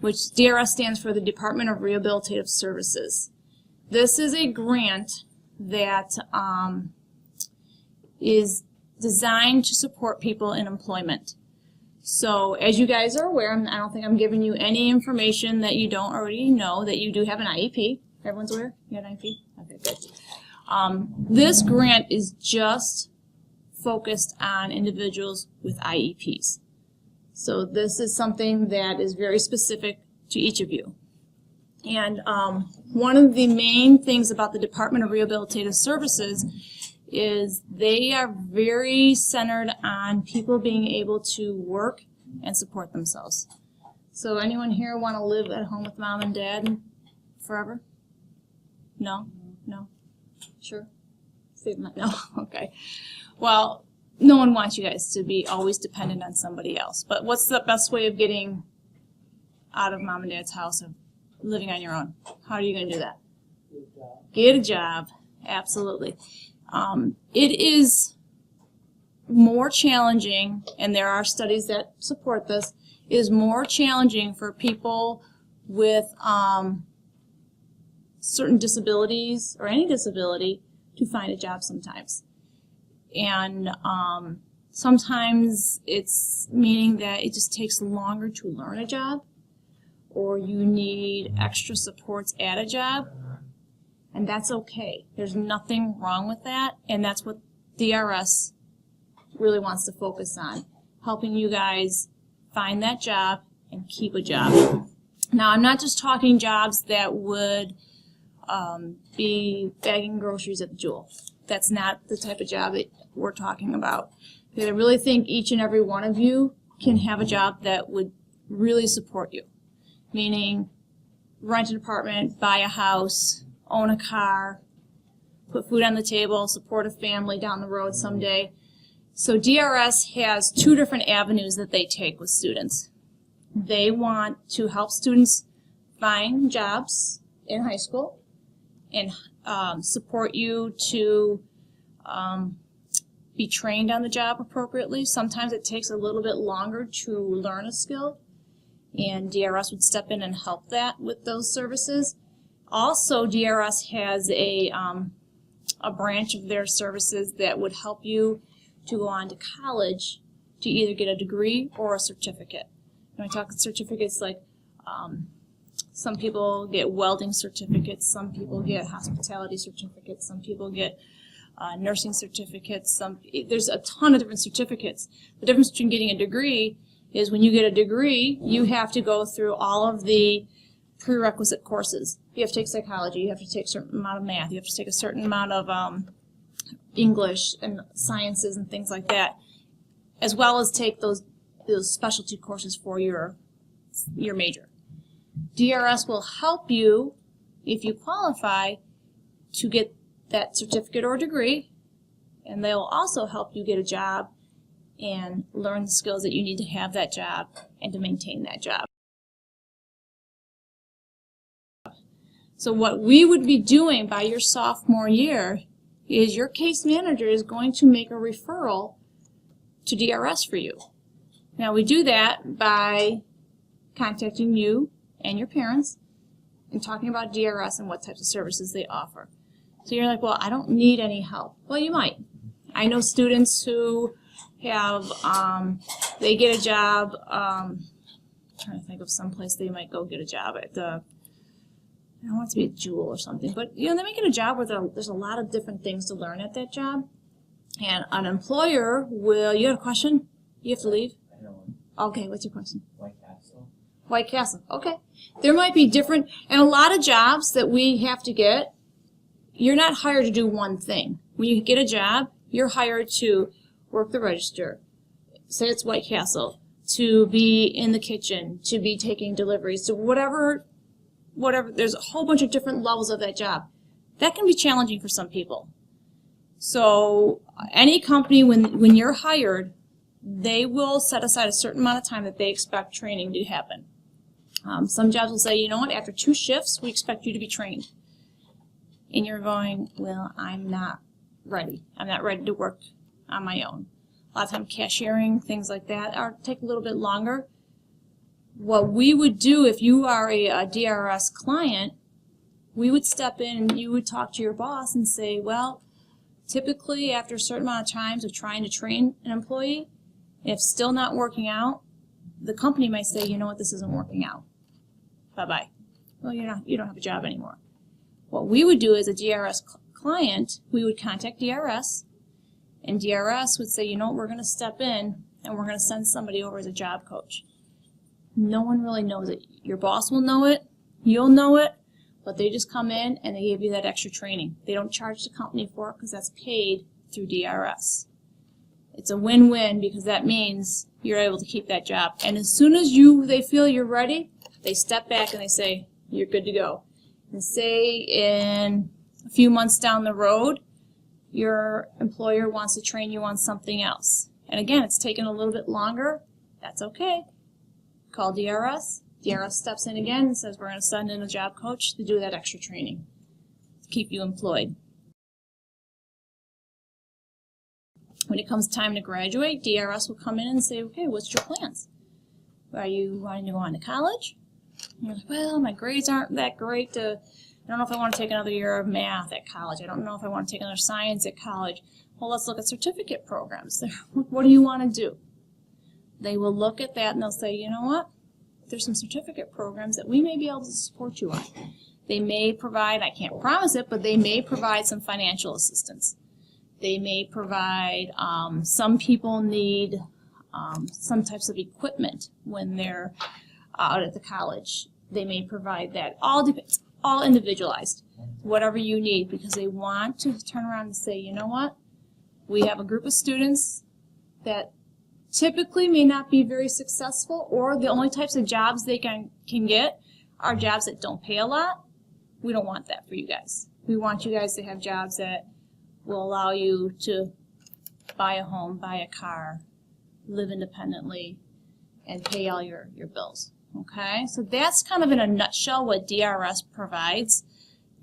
which DRS stands for the Department of Rehabilitative Services. This is a grant that is designed to support people in employment. So as you guys are aware, I don't think I'm giving you any information that you don't already know, that you do have an IEP. Everyone's aware? You got an IEP? Okay, good. This grant is just focused on individuals with IEPs. So this is something that is very specific to each of you. And one of the main things about the Department of Rehabilitative Services is they are very centered on people being able to work and support themselves. So anyone here want to live at home with mom and dad forever? No? No? Sure? No? Okay. Well, no one wants you guys to be always dependent on somebody else. But what's the best way of getting out of mom and dad's house and living on your own? How are you going to do that? Get a job. Absolutely. It is more challenging, and there are studies that support this, it is more challenging for people with certain disabilities or any disability to find a job sometimes. And sometimes it's meaning that it just takes longer to learn a job, or you need extra supports at a job. And that's okay. There's nothing wrong with that, and that's what DRS really wants to focus on, helping you guys find that job and keep a job. Now, I'm not just talking jobs that would be bagging groceries at the Jewel. That's not the type of job that we're talking about. Because I really think each and every one of you can have a job that would really support you, meaning rent an apartment, buy a house, own a car, put food on the table, support a family down the road someday. So DRS has two different avenues that they take with students. They want to help students find jobs in high school and support you to be trained on the job appropriately. Sometimes it takes a little bit longer to learn a skill, and DRS would step in and help that with those services. Also, DRS has a branch of their services that would help you to go on to college to either get a degree or a certificate. When I talk certificates, like some people get welding certificates, some people get hospitality certificates, some people get nursing certificates. There's a ton of different certificates. The difference between getting a degree is when you get a degree, you have to go through all of the prerequisite courses. You have to take psychology, you have to take a certain amount of math, you have to take a certain amount of English and sciences and things like that, as well as take those specialty courses for your major. DRS will help you, if you qualify, to get that certificate or degree, and they'll also help you get a job and learn the skills that you need to have that job and to maintain that job. So what we would be doing by your sophomore year is your case manager is going to make a referral to DRS for you. Now we do that by contacting you and your parents and talking about DRS and what types of services they offer. So you're like, well, I don't need any help. Well, you might. I know students who have, they get a job, I'm trying to think of some place they might go get a job at the, I don't want it to be a Jewel or something, but you know, they might get a job where there's a lot of different things to learn at that job. And an employer will, you have a question? You have to leave? I know. Okay, what's your question? White Castle. White Castle, okay. There might be different, and a lot of jobs that we have to get, you're not hired to do one thing. When you get a job, you're hired to work the register, say it's White Castle, to be in the kitchen, to be taking deliveries, to whatever, there's a whole bunch of different levels of that job. That can be challenging for some people. So any company, when you're hired, they will set aside a certain amount of time that they expect training to happen. Some jobs will say, you know what, after 2 shifts, we expect you to be trained. And you're going, well, I'm not ready. I'm not ready to work on my own. A lot of times cashiering, things like that, take a little bit longer. What we would do if you are a DRS client, we would step in and you would talk to your boss and say, well, typically after a certain amount of times of trying to train an employee, if still not working out, the company might say, you know what, this isn't working out. Bye-bye. Well, you don't have a job anymore. What we would do as a DRS client, we would contact DRS, and DRS would say, you know what, we're going to step in and we're going to send somebody over as a job coach. No one really knows it. Your boss will know it, you'll know it, but they just come in and they give you that extra training. They don't charge the company for it because that's paid through DRS. It's a win-win because that means you're able to keep that job. And as soon as they feel you're ready, they step back and they say, you're good to go. And say in a few months down the road, your employer wants to train you on something else. And again, it's taken a little bit longer. That's okay. Call DRS. DRS steps in again and says, we're going to send in a job coach to do that extra training to keep you employed. When it comes time to graduate, DRS will come in and say, okay, what's your plans? Are you wanting to go on to college? And you're like, well, my grades aren't that great. I don't know if I want to take another year of math at college. I don't know if I want to take another science at college. Well, let's look at certificate programs. What do you want to do? They will look at that and they'll say, you know what? There's some certificate programs that we may be able to support you on. They may provide, I can't promise it, but they may provide some financial assistance. They may provide, some people need some types of equipment when they're out at the college. They may provide that. All individualized, whatever you need, because they want to turn around and say, you know what? We have a group of students that typically may not be very successful, or the only types of jobs they can get are jobs that don't pay a lot. We don't want that for you guys. We want you guys to have jobs that will allow you to buy a home, buy a car, live independently, and pay all your bills. Okay, so that's kind of in a nutshell what DRS provides.